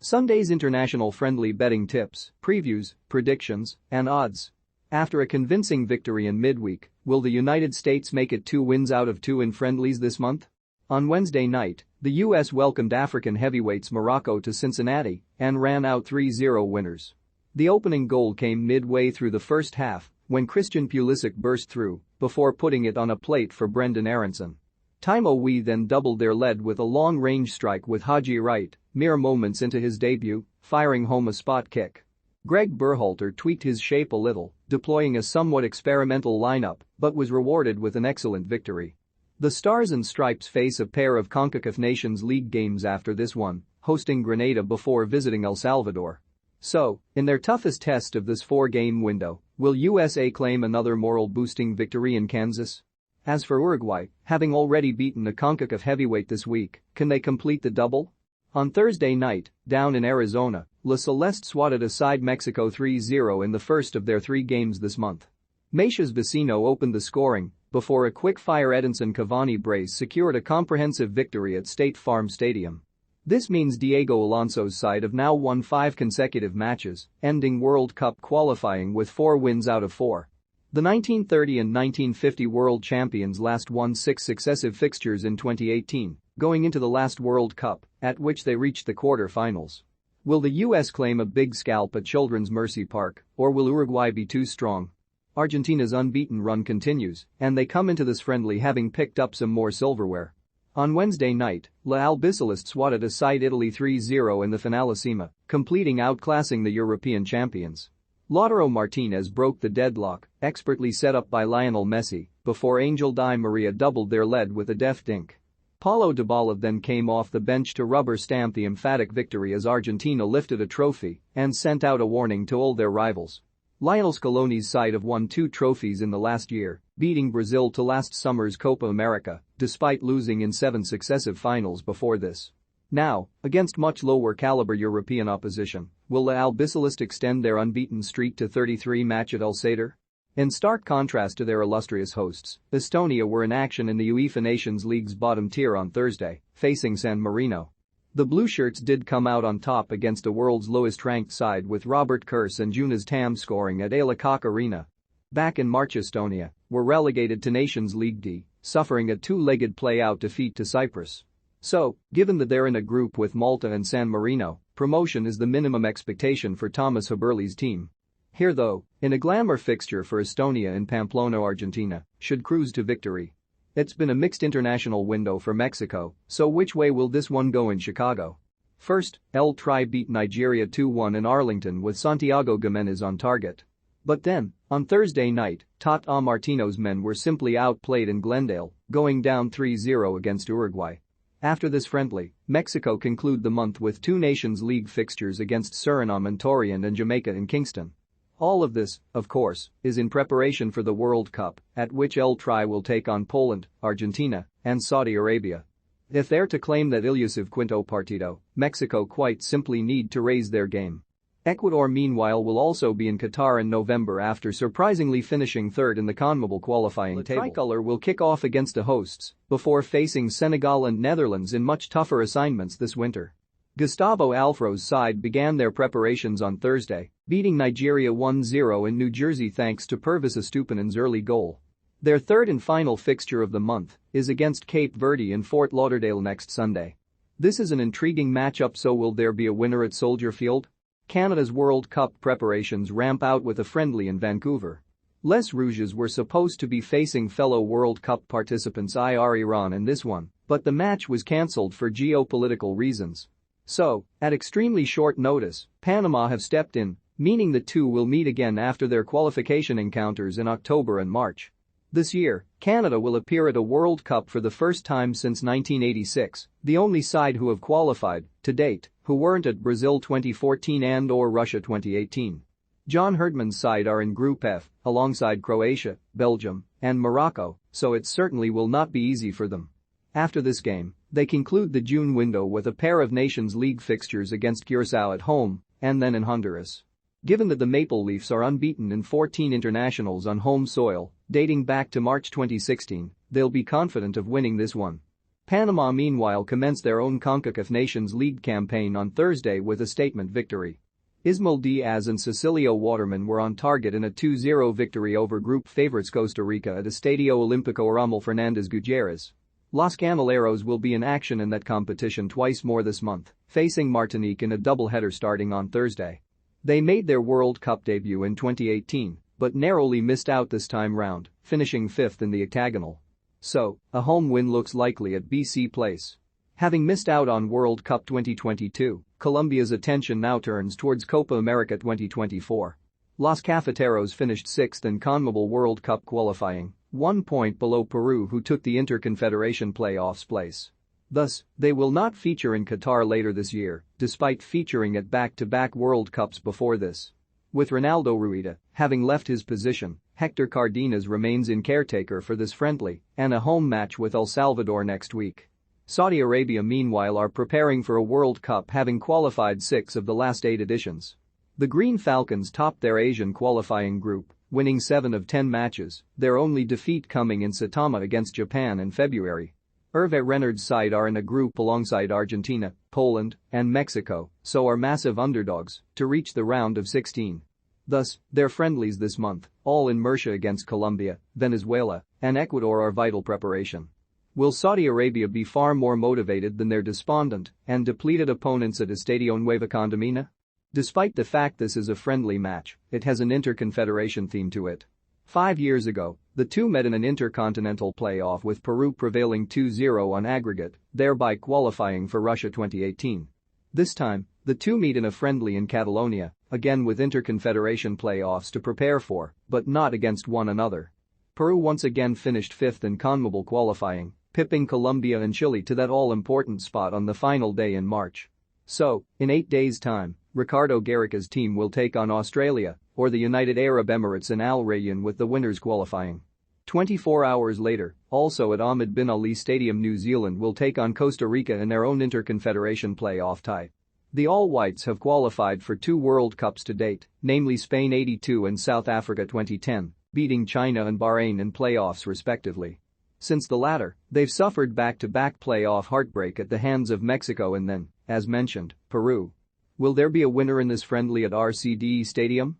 Sunday's international friendly betting tips, previews, predictions, and odds. After a convincing victory in midweek, will the United States make it 2 wins out of 2 in friendlies this month? On Wednesday night, the U.S. welcomed African heavyweights Morocco to Cincinnati and ran out 3-0 winners. The opening goal came midway through the first half when Christian Pulisic burst through before putting it on a plate for Brendan Aronson. Timo Wee then doubled their lead with a long-range strike with Haji Wright, mere moments into his debut, firing home a spot kick. Greg Berhalter tweaked his shape a little, deploying a somewhat experimental lineup, but was rewarded with an excellent victory. The Stars and Stripes face a pair of CONCACAF Nations League games after this one, hosting Grenada before visiting El Salvador. So, in their toughest test of this 4-game window, will USA claim another moral-boosting victory in Kansas? As for Uruguay, having already beaten a CONCACAF heavyweight this week, can they complete the double? On Thursday night, down in Arizona, La Celeste swatted aside Mexico 3-0 in the first of their 3 games this month. Meishas Vecino opened the scoring before a quick-fire Edinson Cavani brace secured a comprehensive victory at State Farm Stadium. This means Diego Alonso's side have now won 5 consecutive matches, ending World Cup qualifying with 4 wins out of 4. The 1930 and 1950 world champions last won 6 successive fixtures in 2018, going into the last World Cup, at which they reached the quarter-finals. Will the US claim a big scalp at Children's Mercy Park, or will Uruguay be too strong? Argentina's unbeaten run continues, and they come into this friendly having picked up some more silverware. On Wednesday night, La Albiceleste swatted aside Italy 3-0 in the Finalissima, completing outclassing the European champions. Lautaro Martinez broke the deadlock, expertly set up by Lionel Messi, before Angel Di Maria doubled their lead with a deft dink. Paulo Dybala then came off the bench to rubber-stamp the emphatic victory as Argentina lifted a trophy and sent out a warning to all their rivals. Lionel Scaloni's side have won 2 trophies in the last year, beating Brazil to last summer's Copa America, despite losing in 7 successive finals before this. Now, against much lower-caliber European opposition, will La Albiceleste extend their unbeaten streak to 33 match at El Sadr? In stark contrast to their illustrious hosts, Estonia were in action in the UEFA Nations League's bottom tier on Thursday, facing San Marino. The Blue Shirts did come out on top against the world's lowest-ranked side with Robert Kurz and Jonas Tam scoring at Ala Kak Arena. Back in March, Estonia were relegated to Nations League D, suffering a 2-legged play-out defeat to Cyprus. So, given that they're in a group with Malta and San Marino, promotion is the minimum expectation for Thomas Haberle's team. Here though, in a glamour fixture for Estonia in Pamplona, Argentina, should cruise to victory. It's been a mixed international window for Mexico, so which way will this one go in Chicago? First, El Tri beat Nigeria 2-1 in Arlington with Santiago Giménez on target. But then, on Thursday night, Tata Martino's men were simply outplayed in Glendale, going down 3-0 against Uruguay. After this friendly, Mexico conclude the month with 2 Nations League fixtures against Suriname and Torreon and Jamaica in Kingston. All of this, of course, is in preparation for the World Cup, at which El Tri will take on Poland, Argentina, and Saudi Arabia. If they're to claim that elusive Quinto Partido, Mexico quite simply need to raise their game. Ecuador meanwhile will also be in Qatar in November after surprisingly finishing 3rd in the CONMEBOL qualifying table. The tricolor will kick off against the hosts before facing Senegal and Netherlands in much tougher assignments this winter. Gustavo Alfro's side began their preparations on Thursday, beating Nigeria 1-0 in New Jersey thanks to Pervis Estupiñán's early goal. Their 3rd and final fixture of the month is against Cape Verde in Fort Lauderdale next Sunday. This is an intriguing matchup, so will there be a winner at Soldier Field? Canada's World Cup preparations ramp out with a friendly in Vancouver. Les Rouges were supposed to be facing fellow World Cup participants Iran in this one, but the match was cancelled for geopolitical reasons. So, at extremely short notice, Panama have stepped in, meaning the two will meet again after their qualification encounters in October and March. This year, Canada will appear at a World Cup for the first time since 1986, the only side who have qualified, to date, who weren't at Brazil 2014 and/or Russia 2018. John Herdman's side are in Group F, alongside Croatia, Belgium, and Morocco, so it certainly will not be easy for them. After this game, they conclude the June window with a pair of Nations League fixtures against Curaçao at home and then in Honduras. Given that the Maple Leafs are unbeaten in 14 internationals on home soil, dating back to March 2016, they'll be confident of winning this one. Panama meanwhile commenced their own CONCACAF Nations League campaign on Thursday with a statement victory. Ismael Diaz and Cecilio Waterman were on target in a 2-0 victory over group favorites Costa Rica at Estadio Olímpico Ramón Fernández Gutiérrez. Los Canaleros will be in action in that competition twice more this month, facing Martinique in a doubleheader starting on Thursday. They made their World Cup debut in 2018, but narrowly missed out this time round, finishing fifth in the octagonal. So, a home win looks likely at BC Place. Having missed out on World Cup 2022, Colombia's attention now turns towards Copa America 2024. Los Cafeteros finished sixth in CONMEBOL World Cup qualifying, 1 point below Peru, who took the Interconfederation playoffs place. Thus, they will not feature in Qatar later this year, despite featuring at back-to-back World Cups before this. With Ronaldo Rueda having left his position, Hector Cardenas remains in caretaker for this friendly and a home match with El Salvador next week. Saudi Arabia meanwhile are preparing for a World Cup, having qualified 6 of the last 8 editions. The Green Falcons topped their Asian qualifying group, winning 7 of 10 matches, their only defeat coming in Saitama against Japan in February. Hervé Renard's side are in a group alongside Argentina, Poland, and Mexico, so are massive underdogs to reach the round of 16. Thus, their friendlies this month, all in Murcia against Colombia, Venezuela, and Ecuador, are vital preparation. Will Saudi Arabia be far more motivated than their despondent and depleted opponents at Estadio Nueva Condamina? Despite the fact this is a friendly match, it has an interconfederation theme to it. 5 years ago, the two met in an intercontinental playoff with Peru prevailing 2-0 on aggregate, thereby qualifying for Russia 2018. This time, the two meet in a friendly in Catalonia, again with interconfederation playoffs to prepare for, but not against one another. Peru once again finished 5th in CONMEBOL qualifying, pipping Colombia and Chile to that all-important spot on the final day in March. So, in 8 days' time, Ricardo Gareca's team will take on Australia or the United Arab Emirates in Al Rayyan, with the winners qualifying. 24 hours later, also at Ahmed Bin Ali Stadium, New Zealand will take on Costa Rica in their own interconfederation playoff tie. The All Whites have qualified for 2 World Cups to date, namely Spain '82 and South Africa 2010, beating China and Bahrain in playoffs respectively. Since the latter, they've suffered back-to-back playoff heartbreak at the hands of Mexico and then, as mentioned, Peru. Will there be a winner in this friendly at RCDE Stadium?